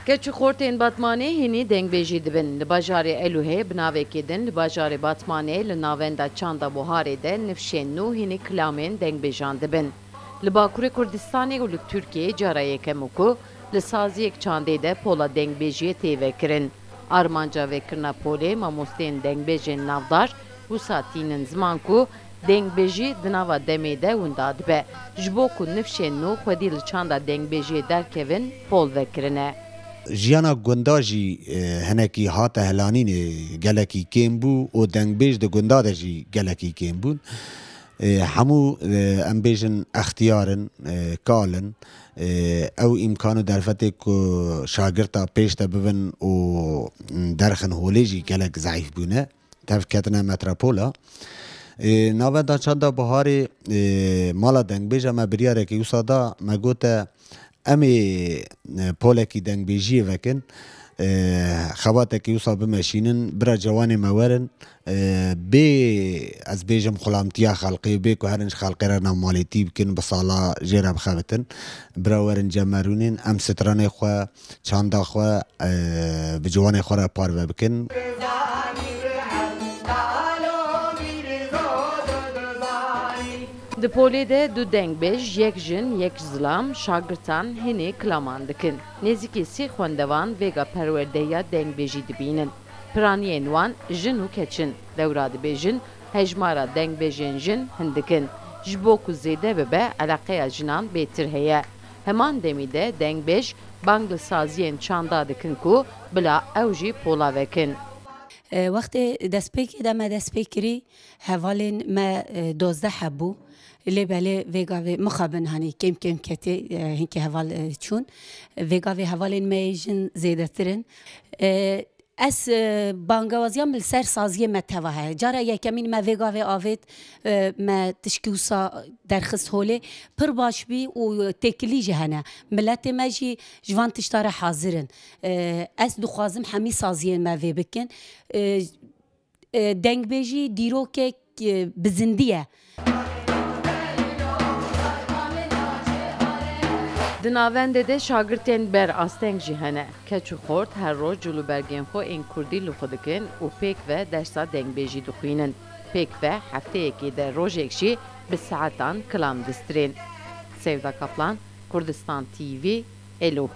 Keçi xortên Batmanê hinî dengbêjî dibin. Li bajarê Eluhê binavekê din, li bajarê Batmanê li navenda Çanda Buharê de nifşên nû hinî kilamên dengbêjan dibin. Li Bakurê Kurdistanê û li Tirkiyeyê cara yekem ku li saziyek Çandê de pola dengbêjiyê tê vekirin. Armanca vekirina polê mamosteyên dengbêjên navdar wisa tînin ziman ku dengbêjî di nava demê de winda dibe. Ji bo ku nifşên nû xwedî li çanda dengbêjiyê derkevin pol vekirine. Jiyana gunda jî hinekî hate helanînê gelekî kêm bû û dengbêj di gunda de jî gelekî kêm bûn. Hemû em bêjin extiyarin, kalin, ew îmkan û derfetê ku şagirta pêş de bibin û derxin holê jî gelek zayıf bûne, tevketine metropola. Navenda Çanda Buharê mala dengbêja me biryarekî wisa da me gote em ê polekî dengbêjiyê vekin, xebatekî wisa bimeşînin, bira cewanê me werin, bê ez bêjim xulamtiya xelqê, bê ku herin ji xelqê re navmalêtî bikin, bi sala jê re bixebitin, bira werin cemerûnên em stranê xwe, çanda xwe bi ciwanê xwe re parve bikin. Di polê de du dengbêj, yek jin, yek zilam, şagirtan hinî kilaman dikin. Nêzîkî sê xwendevan vêga perwerdeya dengbêjî dibînin. Piraniyên wan jin û keçin. Dewra dibêjin hejmara dengbêjên jin hindikin. Ji bo ku zêde bibe, eleqeya jinan bêtir heye. Heman demî de dengbêj bang li saziyên çanda dikin ku bila ew jî pola vekin. Wextê destpêkê de me destpê kirî hevalên me 12 hebû. Lê belê vêgavê mixabin hanî kêm kêm ketê hinkî heval çûn. Vêgavê hevalên me jin zêdetirin. Ez bangewaziyan li ser saziyê me teva heye. Cara yekemîn me vêgavê avêt me tişkî wisa derxist holê pir baş bî û têkilî jî hene. Milletê me jî ji van tişta re hazirin. Ez dixwazim hemî saziyên me vê bikin. Dengbêjî dîrokek bi zindî ye. Di navendê de şagirtên ber asteng jî hene. Keç û xort her roj cûlûbergên xwe ên Kurdî li xwe dikin û pêk ve dersa dengbêjî dixwînin. Pêk ve hefteyekê de rojek jî bi saetan kilam distirên. Sevda Kaplan, Kurdistan TV, Elo.